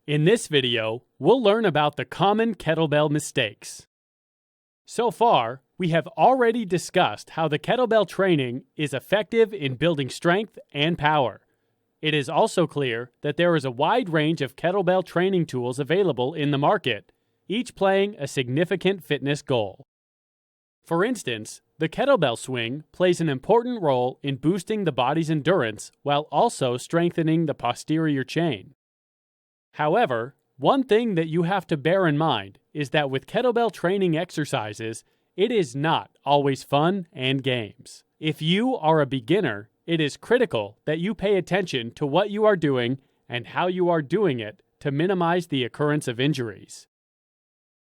In this video, we'll learn about the common kettlebell mistakes. So far, we have already discussed how the kettlebell training is effective in building strength and power. It is also clear that there is a wide range of kettlebell training tools available in the market, each playing a significant fitness goal. For instance, the kettlebell swing plays an important role in boosting the body's endurance while also strengthening the posterior chain. However, one thing that you have to bear in mind is that with kettlebell training exercises, it is not always fun and games. If you are a beginner, it is critical that you pay attention to what you are doing and how you are doing it to minimize the occurrence of injuries.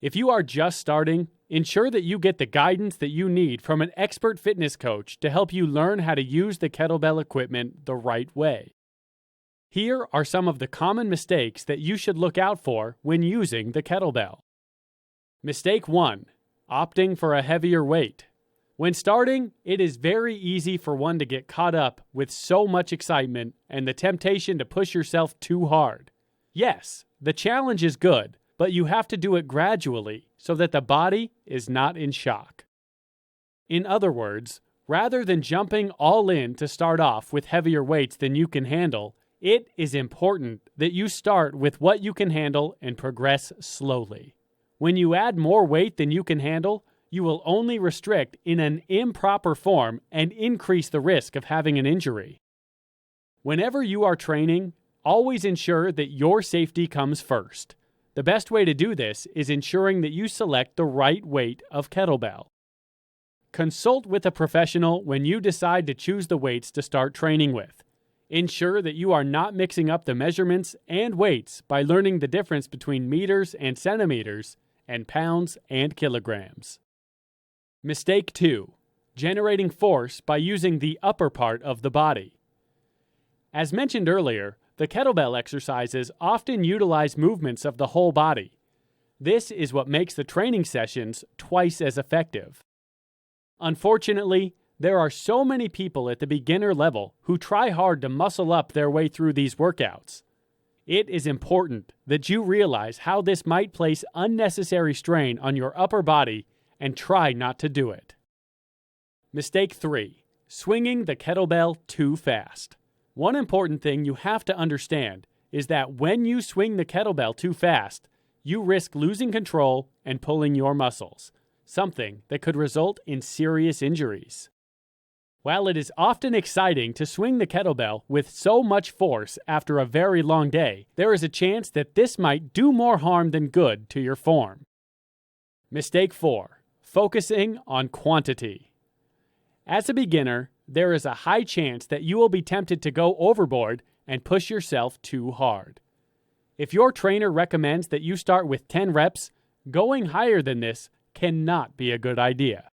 If you are just starting, ensure that you get the guidance that you need from an expert fitness coach to help you learn how to use the kettlebell equipment the right way. Here are some of the common mistakes that you should look out for when using the kettlebell. Mistake 1. Opting for a heavier weight. When starting, it is very easy for one to get caught up with so much excitement and the temptation to push yourself too hard. Yes, the challenge is good, but you have to do it gradually so that the body is not in shock. In other words, rather than jumping all in to start off with heavier weights than you can handle, it is important that you start with what you can handle and progress slowly. When you add more weight than you can handle, you will only restrict in an improper form and increase the risk of having an injury. Whenever you are training, always ensure that your safety comes first. The best way to do this is ensuring that you select the right weight of kettlebell. Consult with a professional when you decide to choose the weights to start training with. Ensure that you are not mixing up the measurements and weights by learning the difference between meters and centimeters and pounds and kilograms. Mistake 2. Generating force by using the upper part of the body. As mentioned earlier, the kettlebell exercises often utilize movements of the whole body. This is what makes the training sessions twice as effective. Unfortunately, there are so many people at the beginner level who try hard to muscle up their way through these workouts. It is important that you realize how this might place unnecessary strain on your upper body and try not to do it. Mistake 3. Swinging the kettlebell too fast. One important thing you have to understand is that when you swing the kettlebell too fast, you risk losing control and pulling your muscles, something that could result in serious injuries. While it is often exciting to swing the kettlebell with so much force after a very long day, there is a chance that this might do more harm than good to your form. Mistake 4. Focusing on quantity. As a beginner, there is a high chance that you will be tempted to go overboard and push yourself too hard. If your trainer recommends that you start with 10 reps, going higher than this cannot be a good idea.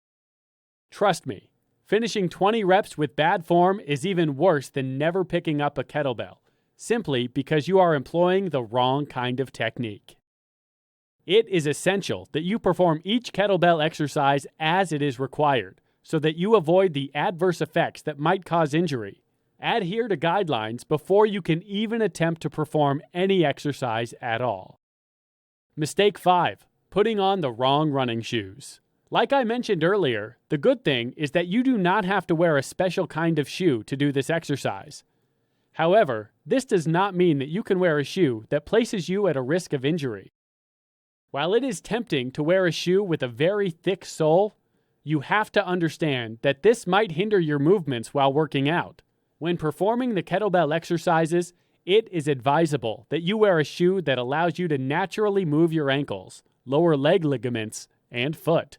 Trust me, finishing 20 reps with bad form is even worse than never picking up a kettlebell, simply because you are employing the wrong kind of technique. It is essential that you perform each kettlebell exercise as it is required, so that you avoid the adverse effects that might cause injury. Adhere to guidelines before you can even attempt to perform any exercise at all. Mistake 5. Putting on the wrong running shoes. Like I mentioned earlier, the good thing is that you do not have to wear a special kind of shoe to do this exercise. However, this does not mean that you can wear a shoe that places you at a risk of injury. While it is tempting to wear a shoe with a very thick sole, you have to understand that this might hinder your movements while working out. When performing the kettlebell exercises, it is advisable that you wear a shoe that allows you to naturally move your ankles, lower leg ligaments, and foot.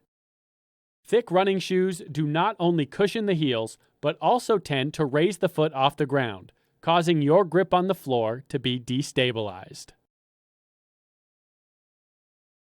Thick running shoes do not only cushion the heels, but also tend to raise the foot off the ground, causing your grip on the floor to be destabilized.